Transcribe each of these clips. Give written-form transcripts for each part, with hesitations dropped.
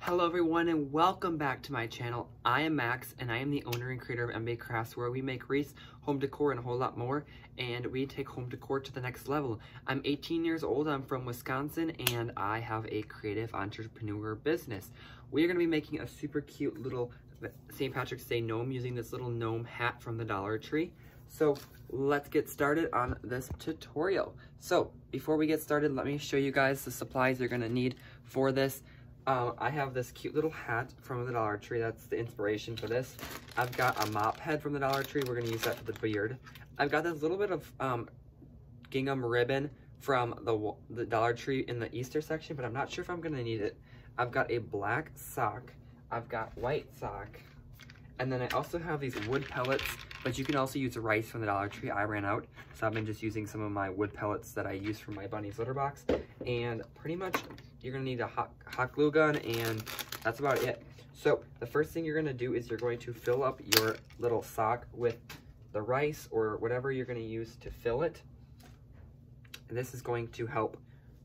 Hello everyone and welcome back to my channel. I am Max and I am the owner and creator of MB Crafts, where we make wreaths, home decor, and a whole lot more, and we take home decor to the next level. I'm 18 years old, I'm from Wisconsin, and I have a creative entrepreneur business. We are going to be making a super cute little St. Patrick's Day gnome using this little gnome hat from the Dollar Tree. So let's get started on this tutorial. So before we get started, let me show you guys the supplies you're going to need for this. I have this cute little hat from the Dollar Tree. That's the inspiration for this. I've got a mop head from the Dollar Tree. We're going to use that for the beard. I've got this little bit of gingham ribbon from the Dollar Tree in the Easter section, but I'm not sure if I'm going to need it. I've got a black sock. I've got white sock. And then I also have these wood pellets, but you can also use rice from the Dollar Tree. I ran out, so I've been just using some of my wood pellets that I use from my bunny's litter box. And pretty much you're gonna need a hot glue gun, and that's about it. So the first thing you're gonna do is you're going to fill up your little sock with the rice or whatever you're gonna use to fill it. And this is going to help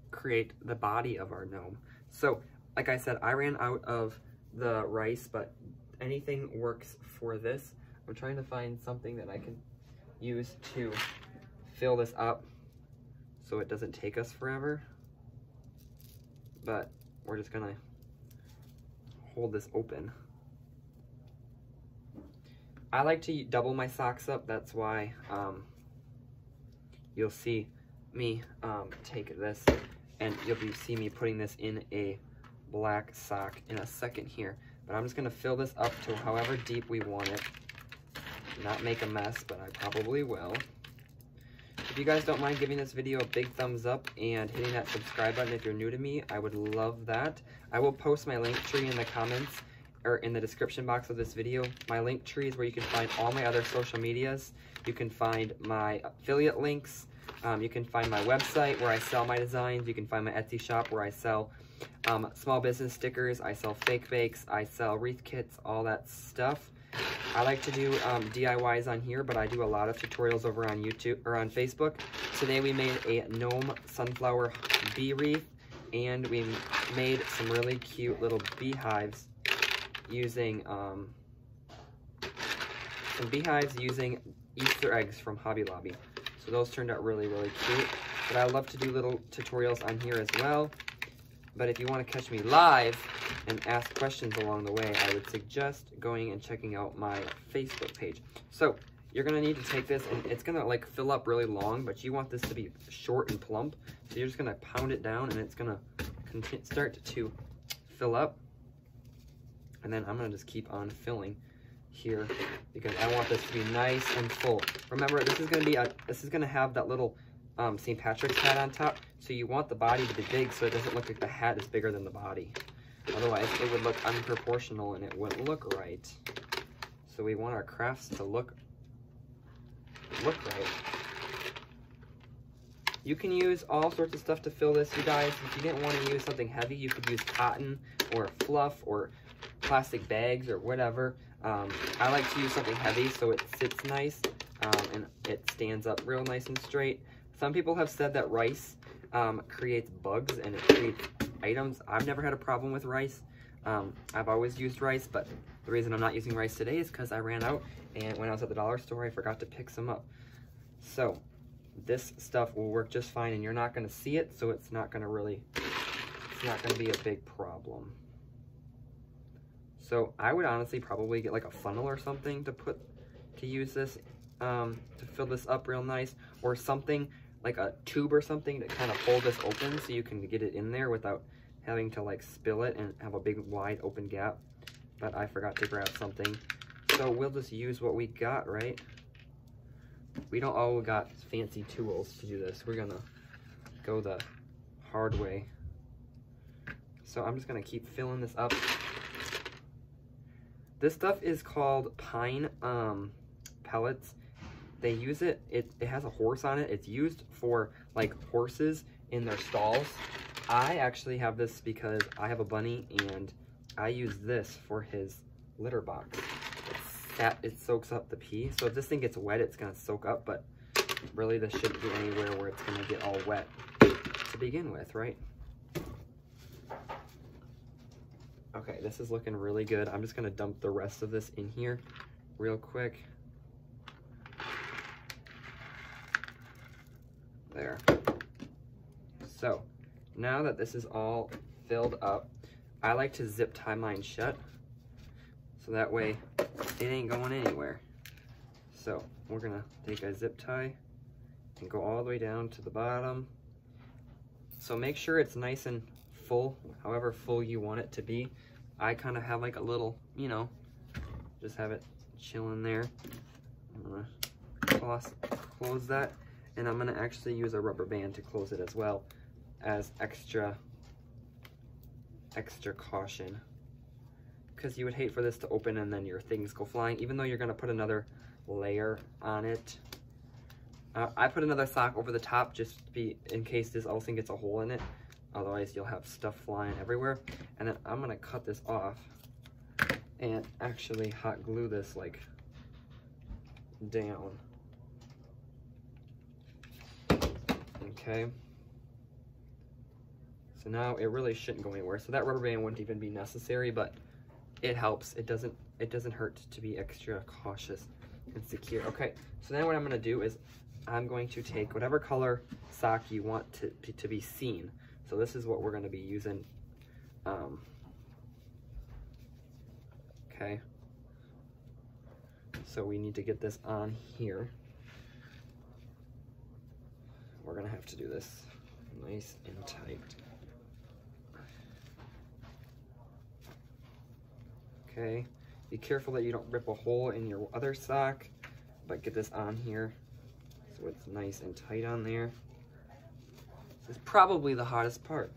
create the body of our gnome. So like I said, I ran out of the rice, but anything works for this. I'm trying to find something that I can use to fill this up so it doesn't take us forever. But we're just gonna hold this open. I like to double my socks up. That's why you'll see me take this, and you'll see me putting this in a black sock in a second here. But I'm just gonna fill this up to however deep we want it. Not make a mess, but I probably will. If you guys don't mind giving this video a big thumbs up and hitting that subscribe button if you're new to me, I would love that. I will post my link tree in the comments or in the description box of this video. My link tree is where you can find all my other social medias. You can find my affiliate links. You can find my website where I sell my designs. You can find my Etsy shop where I sell small business stickers. I sell fake bakes. I sell wreath kits, all that stuff. I like to do DIYs on here, but I do a lot of tutorials over on YouTube or on Facebook. Today we made a gnome sunflower bee wreath, and we made some really cute little beehives using Easter eggs from Hobby Lobby. So those turned out really, really cute. But I love to do little tutorials on here as well. But if you want to catch me live and ask questions along the way, I would suggest going and checking out my Facebook page. So you're going to need to take this, and it's going to like fill up really long, but you want this to be short and plump. So you're just going to pound it down, and it's going to start to fill up. And then I'm going to just keep on filling here because I want this to be nice and full. Remember, this is going to have that little St. Patrick's hat on top, so you want the body to be big so it doesn't look like the hat is bigger than the body. Otherwise, it would look unproportional and it wouldn't look right. So we want our crafts to look right. You can use all sorts of stuff to fill this, you guys. If you didn't want to use something heavy, you could use cotton or fluff or plastic bags or whatever. I like to use something heavy so it sits nice and it stands up real nice and straight. Some people have said that rice creates bugs and it creates items. I've never had a problem with rice. I've always used rice, but the reason I'm not using rice today is because I ran out, and when I was at the dollar store, I forgot to pick some up. So this stuff will work just fine, and you're not going to see it, so it's not going to be a big problem. So I would honestly probably get like a funnel or something to use this to fill this up real nice, or something like a tube or something to kind of hold this open so you can get it in there without having to like spill it and have a big wide open gap. But I forgot to grab something, so we'll just use what we got, right? We don't all got fancy tools to do this. We're gonna go the hard way. So I'm just gonna keep filling this up. This stuff is called pine pellets. They use it, it has a horse on it. It's used for like horses in their stalls. I actually have this because I have a bunny and I use this for his litter box. It soaks up the pee. So if this thing gets wet, it's gonna soak up, but really this shouldn't be anywhere where it's gonna get all wet to begin with, right? Okay, this is looking really good. I'm just gonna dump the rest of this in here real quick. There. So, now that this is all filled up, I like to zip tie mine shut, so that way it ain't going anywhere. So, we're gonna take a zip tie and go all the way down to the bottom. So make sure it's nice and full, however full you want it to be. I kind of have like a little, you know, just have it chilling there. I'm gonna close that, and I'm gonna actually use a rubber band to close it as well, as extra caution, because you would hate for this to open and then your things go flying, even though you're gonna put another layer on it. I put another sock over the top just to be in case this also gets a hole in it. Otherwise you'll have stuff flying everywhere. And then I'm gonna cut this off and actually hot glue this like down. Okay. So now it really shouldn't go anywhere. So that rubber band wouldn't even be necessary, but it helps. It doesn't hurt to be extra cautious and secure. Okay, so then what I'm gonna do is I'm going to take whatever color sock you want to be seen. So this is what we're gonna be using. Okay. So we need to get this on here. We're gonna have to do this nice and tight. Okay, be careful that you don't rip a hole in your other sock, but get this on here so it's nice and tight on there. This is probably the hottest part.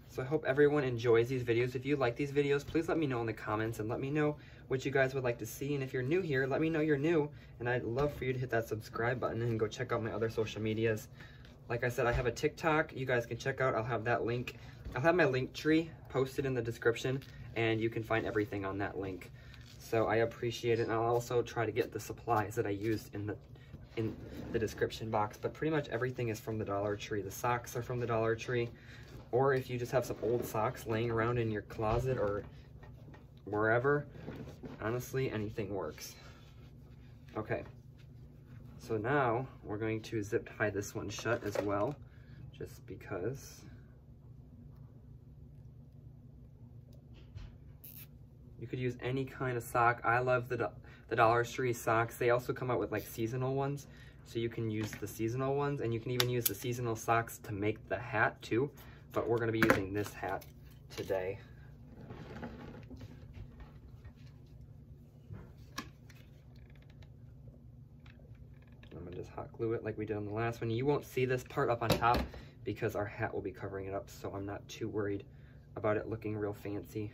So I hope everyone enjoys these videos. If you like these videos, please let me know in the comments and let me know what you guys would like to see. And if you're new here, let me know you're new. And I'd love for you to hit that subscribe button and go check out my other social medias. Like I said, I have a TikTok you guys can check out. I'll have that link. I'll have my link tree posted in the description, and you can find everything on that link. So I appreciate it, and I'll also try to get the supplies that I used in the description box. But pretty much everything is from the Dollar Tree. The socks are from the Dollar Tree. Or if you just have some old socks laying around in your closet or wherever, honestly, anything works. Okay. So now we're going to zip tie this one shut as well, just because. You could use any kind of sock. I love the Dollar Tree socks. They also come out with like seasonal ones, so you can use the seasonal ones, and you can even use the seasonal socks to make the hat too, but we're gonna be using this hat today. I'm gonna just hot glue it like we did on the last one. You won't see this part up on top because our hat will be covering it up, so I'm not too worried about it looking real fancy.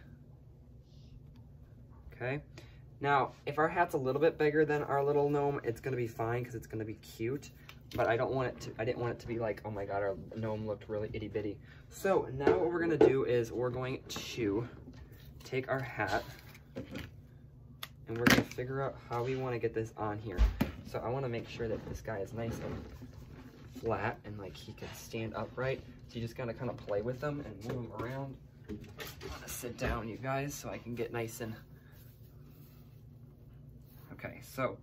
Okay, now if our hat's a little bit bigger than our little gnome, it's gonna be fine because it's gonna be cute, but I didn't want it to be like, oh my god, our gnome looked really itty bitty. So now what we're gonna do is we're going to take our hat and we're gonna figure out how we wanna get this on here. So I wanna make sure that this guy is nice and flat and like he can stand upright. So you just gotta kind of play with them and move them around. I'm gonna sit down, you guys, so I can get nice and... Okay, so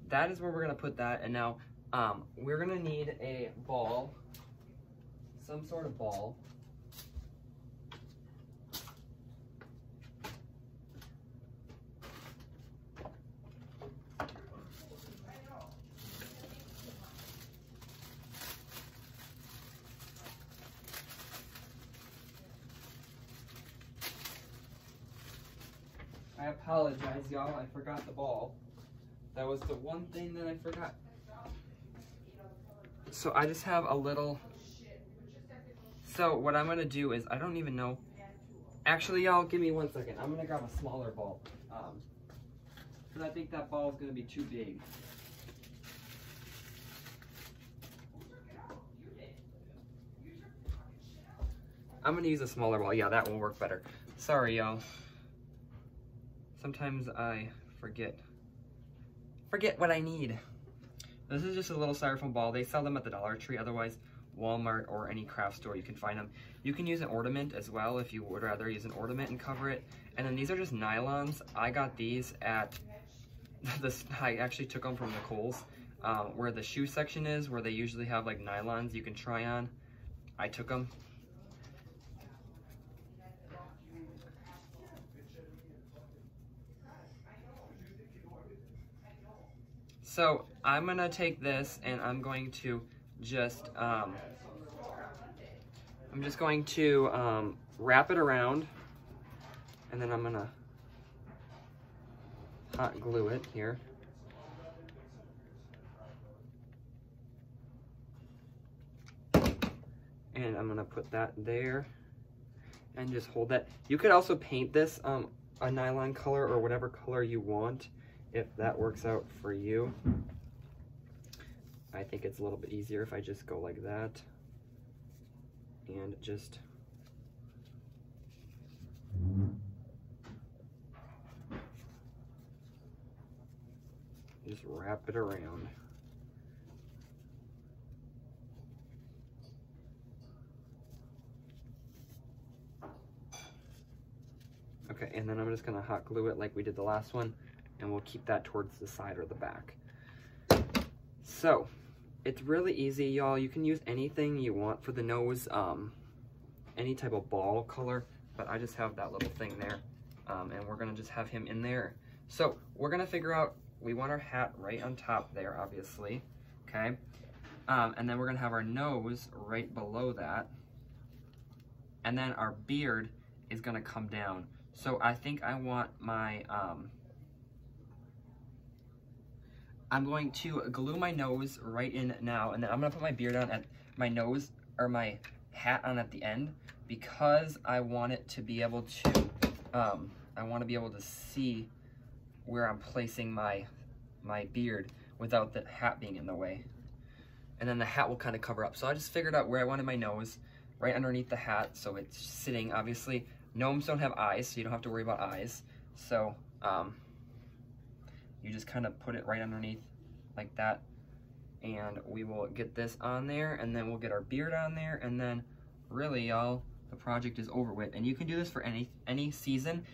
that is where we're gonna put that, and now we're gonna need a ball, some sort of ball. I apologize, y'all, I forgot the ball. That was the one thing that I forgot. So I just have a little, so what I'm gonna do is, I don't even know, actually y'all, give me 1 second. I'm gonna grab a smaller ball, because I think that ball is gonna be too big. I'm gonna use a smaller ball, yeah, that will work better. Sorry, y'all. Sometimes I forget what I need. This is just a little styrofoam ball. They sell them at the Dollar Tree. Otherwise, Walmart or any craft store. You can find them. You can use an ornament as well if you would rather use an ornament and cover it. And then these are just nylons. I got these at I actually took them from the Kohl's, where the shoe section is, where they usually have like nylons you can try on. I took them. So I'm gonna take this and I'm going to just, I'm just going to wrap it around, and then I'm gonna hot glue it here. And I'm gonna put that there and just hold that. You could also paint this a nylon color or whatever color you want, if that works out for you. I think it's a little bit easier if I just go like that and just wrap it around. Okay, and then I'm just gonna hot glue it like we did the last one, and we'll keep that towards the side or the back. So, it's really easy, y'all. You can use anything you want for the nose, any type of ball color, but I just have that little thing there, and we're gonna just have him in there. So, we're gonna figure out, we want our hat right on top there, obviously, okay? And then we're gonna have our nose right below that, and then our beard is gonna come down. So I think I want my, I'm going to glue my nose right in now, and then I'm gonna put my beard on at my nose, or my hat on at the end, because I want it to be able to, I wanna be able to see where I'm placing my beard without the hat being in the way. And then the hat will kind of cover up. So I just figured out where I wanted my nose, right underneath the hat, so it's sitting, obviously. Gnomes don't have eyes, so you don't have to worry about eyes. So you just kind of put it right underneath like that, and we will get this on there, and then we'll get our beard on there, and then really, y'all, the project is over with. And you can do this for any season.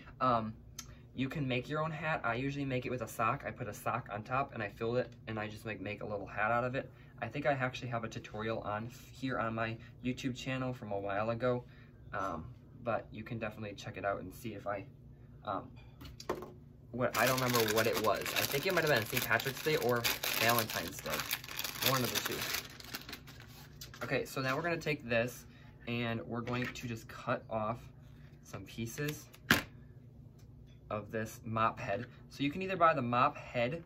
You can make your own hat. I usually make it with a sock. I put a sock on top and I filled it, and I just make a little hat out of it. I think I actually have a tutorial on here on my YouTube channel from a while ago. But you can definitely check it out and see if I don't remember what it was. I think it might have been St. Patrick's Day or Valentine's Day. One of the two. Okay, so now we're gonna take this and we're going to just cut off some pieces of this mop head. So you can either buy the mop head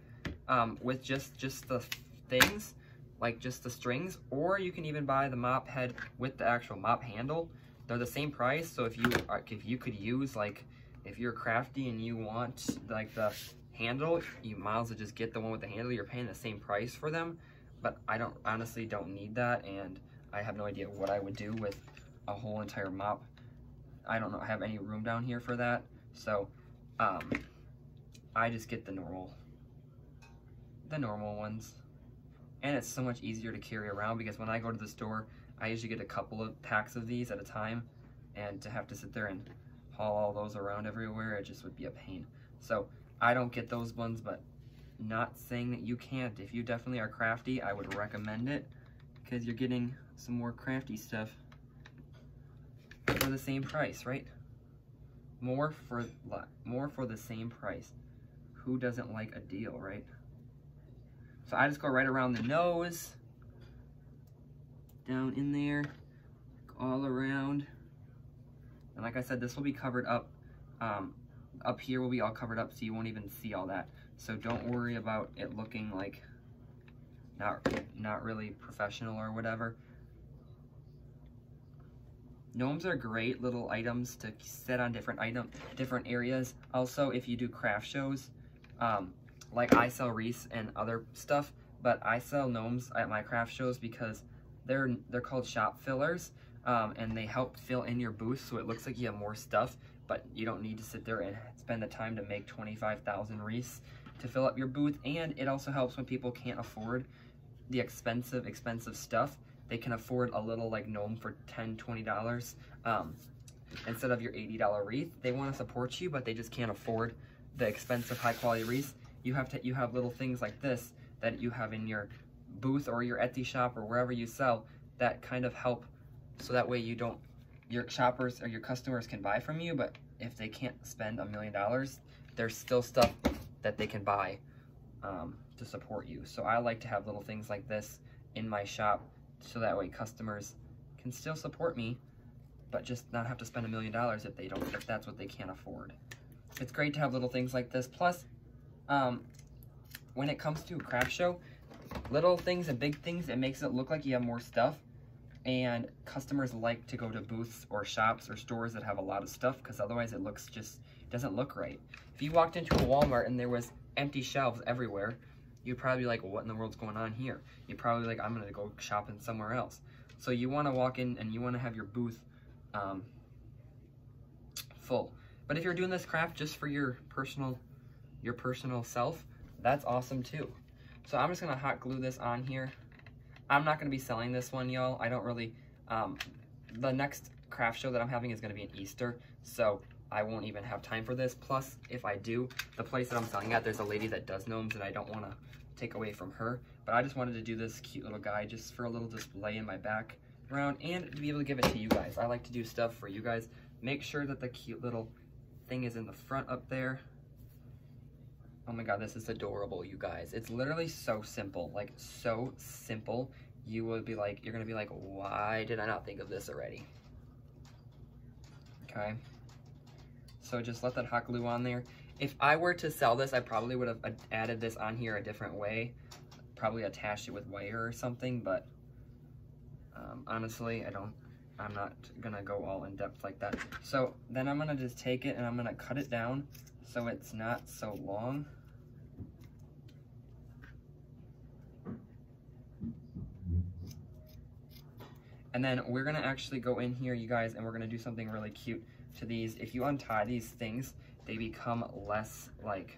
with just the things, like just the strings, or you can even buy the mop head with the actual mop handle. They're the same price, so if you could use, like, if you're crafty and you want like the handle, you might as well just get the one with the handle. You're paying the same price for them, but I honestly don't need that, and I have no idea what I would do with a whole entire mop. I don't have any room down here for that, so I just get the normal ones, and it's so much easier to carry around, because when I go to the store, I usually get a couple of packs of these at a time, and to have to sit there and haul all those around everywhere, it just would be a pain. So I don't get those ones, but not saying that you can't. If you definitely are crafty, I would recommend it, because you're getting some more crafty stuff for the same price, right? More for the same price. Who doesn't like a deal, right? So I just go right around the nose, down in there, all around. And like I said, this will be covered up. Up here will be all covered up, so you won't even see all that. So don't worry about it looking like not really professional or whatever. Gnomes are great little items to set on different areas. Also, if you do craft shows, like I sell wreaths and other stuff, but I sell gnomes at my craft shows because they're called shop fillers, and they help fill in your booth so it looks like you have more stuff, but you don't need to sit there and spend the time to make 25,000 wreaths to fill up your booth. And it also helps when people can't afford the expensive stuff. they can afford a little like gnome for $10, $20 instead of your $80 wreath. They want to support you, but they just can't afford the expensive high quality wreaths. You have little things like this that you have in your booth or your Etsy shop or wherever you sell that kind of help, so that way your shoppers or your customers can buy from you, but if they can't spend $1 million, there's still stuff that they can buy to support you. So I like to have little things like this in my shop, so that way customers can still support me, but just not have to spend $1 million if that's what they can't afford. It's great to have little things like this. Plus, when it comes to a craft show, little things and big things, it makes it look like you have more stuff, and customers like to go to booths or shops or stores that have a lot of stuff, because otherwise it doesn't look right. If you walked into a Walmart and there was empty shelves everywhere, you'd probably be like, well, what in the world's going on here? You'd probably like, I'm gonna go shopping somewhere else. So you wanna walk in and you wanna have your booth full. But if you're doing this craft just for your personal self, that's awesome too. So I'm just gonna hot glue this on here. I'm not gonna be selling this one, y'all. I don't really, the next craft show that I'm having is gonna be in Easter, so I won't even have time for this. Plus, if I do, the place that I'm selling at, there's a lady that does gnomes and I don't wanna take away from her. But I just wanted to do this cute little guy just for a little display in my background and to be able to give it to you guys. I like to do stuff for you guys. Make sure that the cute little thing is in the front up there. Oh my god, this is adorable, you guys. It's literally so simple, like so simple. You're gonna be like, why did I not think of this already? Okay. So just let that hot glue on there. If I were to sell this, I probably would have added this on here a different way. Probably attached it with wire or something, but honestly, I'm not gonna go all in depth like that. So then I'm gonna just take it and I'm gonna cut it down so it's not so long. And then we're gonna actually go in here, you guys, and we're gonna do something really cute to these. If you untie these things, they become less like,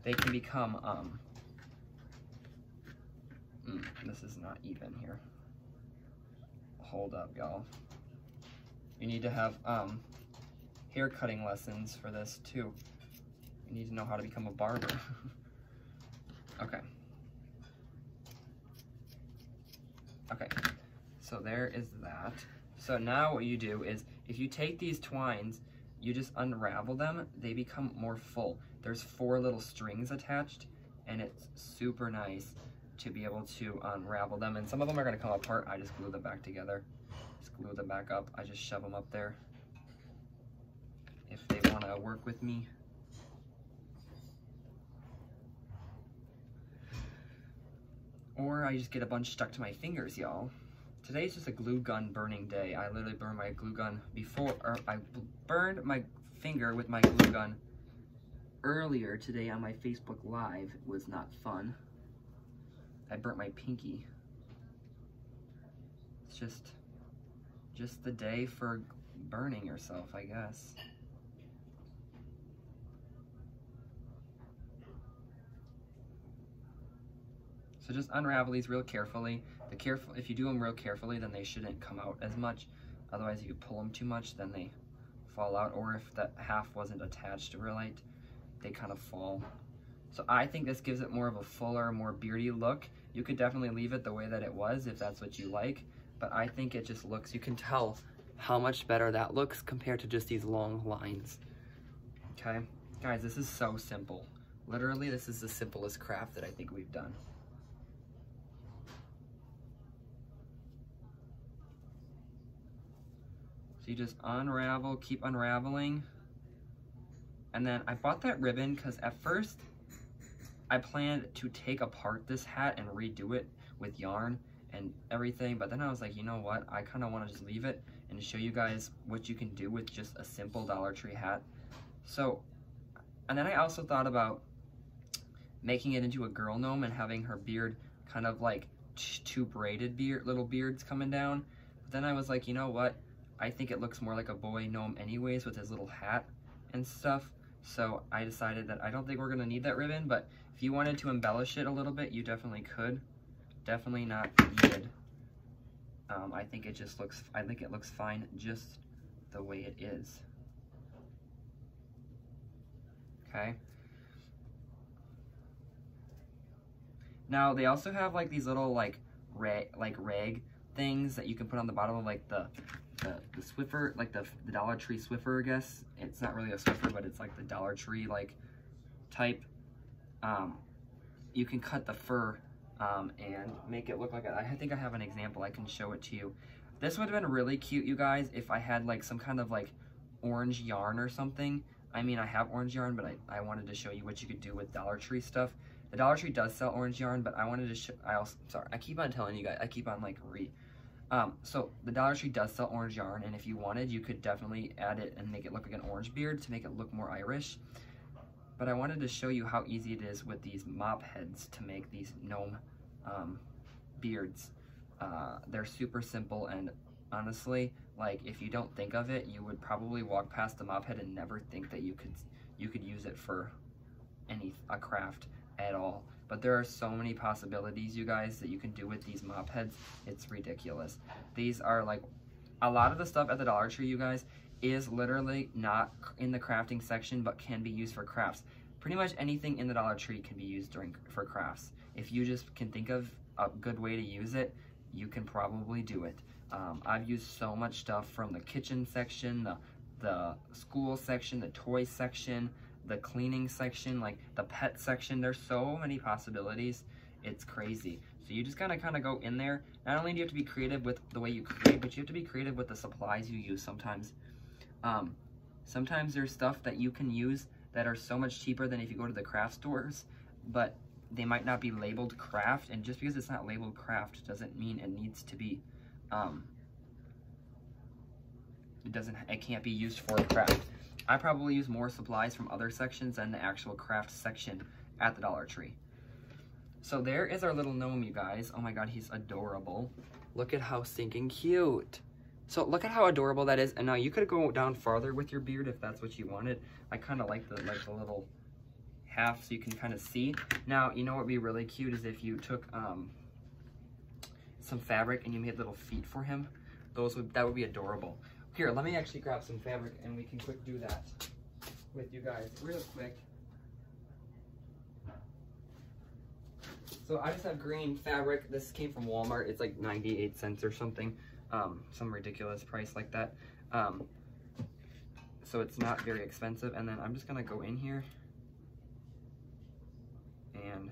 they can become, this is not even here. Hold up, y'all. You need to have hair cutting lessons for this too. You need to know how to become a barber. Okay. Okay, so there is that. So now what you do is, if you take these twines, you just unravel them, they become more full. There's 4 little strings attached, and it's super nice to be able to unravel them. And some of them are gonna come apart. I just glue them back together. Just glue them back up. I just shove them up there if they wanna work with me. Or I just get a bunch stuck to my fingers, y'all. Today's just a glue gun burning day. I literally burned my glue gun I burned my finger with my glue gun earlier today on my Facebook Live. It was not fun. I burnt my pinky. It's just the day for burning yourself, I guess. So just unravel these real carefully. If you do them real carefully, then they shouldn't come out as much. Otherwise, if you pull them too much, then they fall out. Or if that half wasn't attached right, they kind of fall. So I think this gives it more of a fuller, more beardy look. You could definitely leave it the way that it was if that's what you like. But I think it just looks, you can tell how much better that looks compared to just these long lines. Okay? Guys, this is so simple. Literally, this is the simplest craft that I think we've done. So you just unravel, keep unraveling. And then I bought that ribbon because at first I planned to take apart this hat and redo it with yarn and everything. But then I was like, you know what? I kind of want to just leave it and show you guys what you can do with just a simple Dollar Tree hat. So, and then I also thought about making it into a girl gnome and having her beard kind of like 2 braided little beards coming down. But then I was like, you know what? I think it looks more like a boy gnome anyways with his little hat and stuff. So I decided that I don't think we're gonna need that ribbon, but if you wanted to embellish it a little bit, you definitely could. Definitely not needed. I think it looks fine just the way it is. Okay. Now they also have like these little like rag things that you can put on the bottom of like the Swiffer, like the Dollar Tree Swiffer, I guess. It's not really a Swiffer, but it's like the Dollar Tree like type. You can cut the fur and make it look like I think I have an example. I can show it to you. This would have been really cute, you guys, if I had like some kind of like orange yarn or something. I mean, I have orange yarn, but I wanted to show you what you could do with Dollar Tree stuff. The Dollar Tree does sell orange yarn, but I wanted to show, sorry, I keep on telling you guys, I keep on like so the Dollar Tree does sell orange yarn, and if you wanted, you could definitely add it and make it look like an orange beard to make it look more Irish. But I wanted to show you how easy it is with these mop heads to make these gnome beards. They're super simple, and honestly, like if you don't think of it, you would probably walk past the mop head and never think that you could use it for a craft at all. But there are so many possibilities, you guys, that you can do with these mop heads. It's ridiculous. These are like, a lot of the stuff at the Dollar Tree, you guys, is literally not in the crafting section, but can be used for crafts. Pretty much anything in the Dollar Tree can be used for crafts. If you just can think of a good way to use it, you can probably do it. I've used so much stuff from the kitchen section, the school section, the toy section, the cleaning section, like the pet section. There's so many possibilities. It's crazy. So you just gotta kind of go in there. Not only do you have to be creative with the way you create, but you have to be creative with the supplies you use sometimes. Sometimes there's stuff that you can use that are so much cheaper than if you go to the craft stores, but they might not be labeled craft, and just because it's not labeled craft doesn't mean it needs to be, it can't be used for craft. I probably use more supplies from other sections than the actual craft section at the Dollar Tree. So there is our little gnome, you guys. Oh my god, he's adorable. Look at how stinking cute. So look at how adorable that is. And now you could go down farther with your beard if that's what you wanted. I kind of like the little half so you can kind of see. Now, you know what would be really cute is if you took some fabric and you made little feet for him. That would be adorable. Here, let me actually grab some fabric and we can quick do that with you guys real quick. So I just have green fabric. This came from Walmart. It's like 98 cents or something. Some ridiculous price like that. So it's not very expensive. And then I'm just gonna go in here and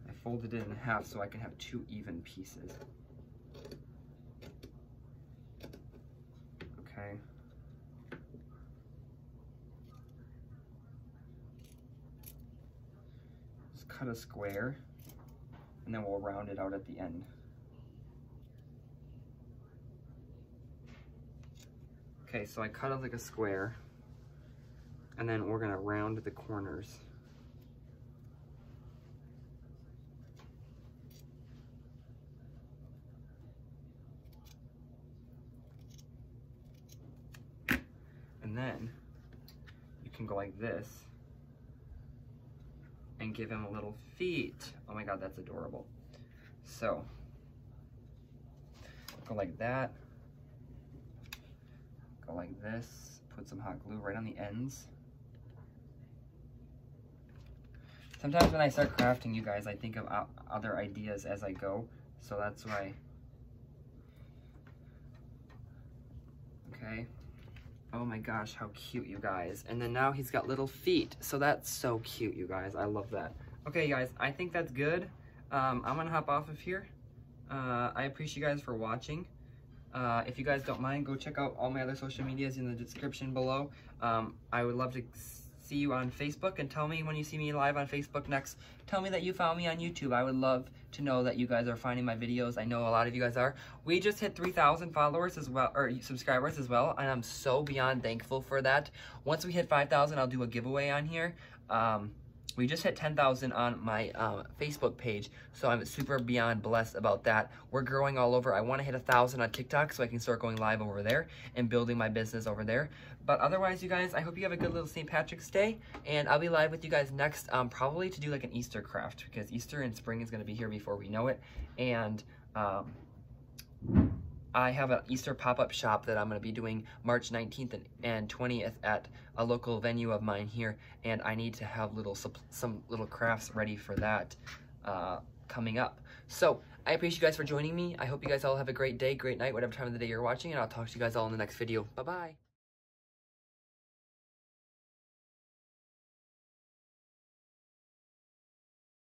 I folded it in half so I can have 2 even pieces. Okay. Just cut a square and then we'll round it out at the end. Okay, so I cut it like a square, and then we're gonna round the corners. And then you can go like this and give him little feet. Oh my god, that's adorable. So, go like that. Go like this, put some hot glue right on the ends. Sometimes when I start crafting, you guys, I think of other ideas as I go, so that's why. Okay. Oh my gosh, how cute, you guys. And then now he's got little feet, so that's so cute, you guys. I love that. Okay, guys, I think that's good. I'm gonna hop off of here. I appreciate you guys for watching. If you guys don't mind, go check out all my other social medias in the description below. I would love to see you on Facebook, and tell me when you see me live on Facebook next. Tell me that you found me on YouTube. I would love to know that you guys are finding my videos. I know a lot of you guys are. We just hit 3,000 followers as well, or subscribers as well, and I'm so beyond thankful for that. Once we hit 5,000, I'll do a giveaway on here. We just hit 10,000 on my Facebook page, so I'm super beyond blessed about that. We're growing all over. I want to hit 1,000 on TikTok so I can start going live over there and building my business over there. But otherwise, you guys, I hope you have a good little St. Patrick's Day, and I'll be live with you guys next, probably to do like an Easter craft, because Easter and spring is going to be here before we know it. And I have an Easter pop-up shop that I'm going to be doing March 19th and 20th at a local venue of mine here, and I need to have some little crafts ready for that coming up. So I appreciate you guys for joining me. I hope you guys all have a great day, great night, whatever time of the day you're watching, and I'll talk to you guys all in the next video. Bye-bye.